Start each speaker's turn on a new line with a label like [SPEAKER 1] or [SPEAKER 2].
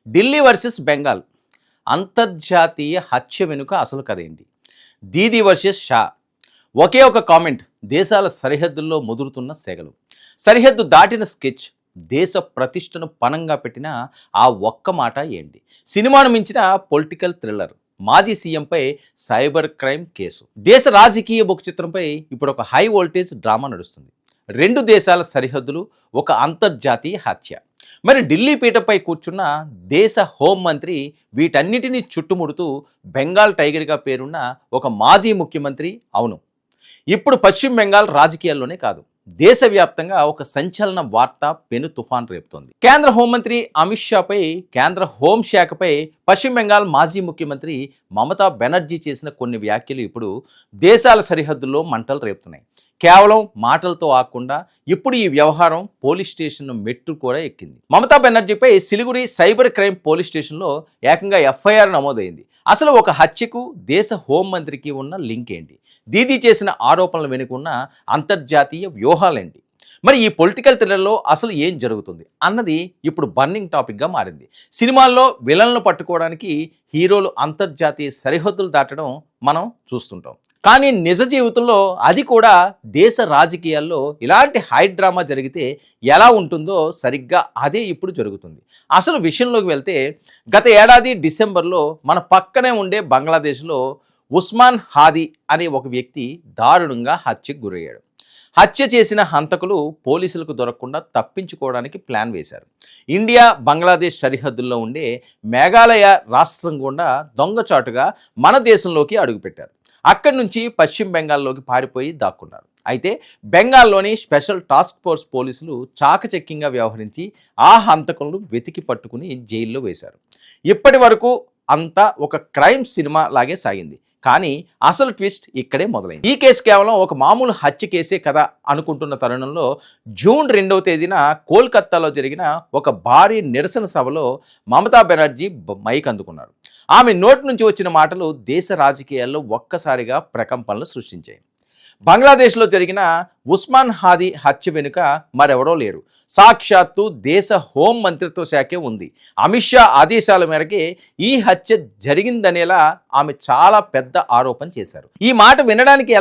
[SPEAKER 1] Delhi versus Bengal అంతర్జాతీయ హత్య వెనుక అసలు కథ ఏంటి? దీదీ వర్సెస్ షా. ఒకే ఒక కామెంట్ దేశాల సరిహద్దుల్లో ముదురుతున్న సెగలు. సరిహద్దు దాటిన స్కెచ్, దేశ ప్రతిష్టను పణంగా పెట్టిన ఆ ఒక్క మాట ఏంటి? సినిమాను మించిన పొలిటికల్ థ్రిల్లర్, మాజీ సీఎంపై సైబర్ క్రైమ్ కేసు. దేశ రాజకీయ బొక్కు చిత్రంపై ఇప్పుడు ఒక హై వోల్టేజ్ డ్రామా నడుస్తుంది. రెండు దేశాల సరిహద్దులు, ఒక అంతర్జాతీయ హత్య. మరి ఢిల్లీ పీఠపై కూర్చున్న దేశ హోంమంత్రి వీటన్నిటినీ చుట్టుముడుతూ బెంగాల్ టైగర్గా పేరున్న ఒక మాజీ ముఖ్యమంత్రి. అవును, ఇప్పుడు పశ్చిమ బెంగాల్ రాజకీయాల్లోనే కాదు, దేశవ్యాప్తంగా ఒక సంచలన వార్త పెను తుఫాన్ రేపుతోంది. కేంద్ర హోంమంత్రి అమిత్ షాపై, కేంద్ర హోంశాఖపై పశ్చిమ బెంగాల్ మాజీ ముఖ్యమంత్రి మమతా బెనర్జీ చేసిన కొన్ని వ్యాఖ్యలు ఇప్పుడు దేశాల సరిహద్దుల్లో మంటలు రేపుతున్నాయి. కేవలం మాటలతో ఆగకుండా ఇప్పుడు ఈ వ్యవహారం పోలీస్ స్టేషన్ మెట్టు కూడా ఎక్కింది. మమతా బెనర్జీపై సిలిగురి సైబర్ క్రైమ్ పోలీస్ స్టేషన్లో ఏకంగా ఎఫ్ఐఆర్ నమోదైంది. అసలు ఒక హత్యకు దేశ హోంమంత్రికి ఉన్న లింక్ ఏంటి? దీదీ చేసిన ఆరోపణల వెనుక ఉన్న అంతర్జాతీయ వ్యూహాలేంటి? మరి ఈ పొలిటికల్ థ్రిల్లర్లో అసలు ఏం జరుగుతుంది అన్నది ఇప్పుడు బర్నింగ్ టాపిక్గా మారింది. సినిమాల్లో విలన్లు పట్టుకోవడానికి హీరోలు అంతర్జాతీయ సరిహద్దులు దాటడం మనం చూస్తుంటాం. కానీ నిజ జీవితంలో అది కూడా దేశ రాజకీయాల్లో ఇలాంటి హై డ్రామా జరిగితే ఎలా ఉంటుందో సరిగ్గా అదే ఇప్పుడు జరుగుతుంది. అసలు విషయంలోకి వెళ్తే, గత ఏడాది డిసెంబర్లో మన పక్కనే ఉండే బంగ్లాదేశ్లో ఉస్మాన్ హాదీ అనే ఒక వ్యక్తి దారుణంగా హత్యకు గురయ్యాడు. హత్య చేసిన హంతకులు పోలీసులకు దొరకకుండా తప్పించుకోవడానికి ప్లాన్ వేశారు. ఇండియా బంగ్లాదేశ్ సరిహద్దుల్లో ఉండే మేఘాలయ రాష్ట్రం గుండా దొంగచాటుగా మన దేశంలోకి అడుగుపెట్టారు. అక్కడి నుంచి పశ్చిమ బెంగాల్లోకి పారిపోయి దాక్కున్నారు. అయితే బెంగాల్లోని స్పెషల్ టాస్క్ ఫోర్స్ పోలీసులు చాకచక్యంగా వ్యవహరించి ఆ హంతకులను వెతికి పట్టుకుని జైల్లో వేశారు. ఇప్పటి వరకు అంతా ఒక క్రైమ్ సినిమా లాగే సాగింది. కానీ అసలు ట్విస్ట్ ఇక్కడే మొదలైంది. ఈ కేసు కేవలం ఒక మామూలు హత్య కేసే కదా అనుకుంటున్న తరుణంలో జూన్ 2వ తేదీన కోల్కత్తాలో జరిగిన ఒక భారీ నిరసన సభలో మమతా బెనర్జీ మైక్ అందుకున్నారు. ఆమె నోటి నుంచి వచ్చిన మాటలు దేశ రాజకీయాల్లో ఒక్కసారిగా ప్రకంపనలు సృష్టించాయి. బంగ్లాదేశ్లో జరిగిన ఉస్మాన్ హాదీ హత్య వెనుక మరెవరో లేరు, సాక్షాత్తు దేశ హోం మంత్రిత్వ శాఖే ఉంది. అమిత్ షా ఆదేశాల మేరకే ఈ హత్య జరిగిందనేలా ఆమె చాలా పెద్ద ఆరోపణ చేశారు. ఈ మాట వినడానికి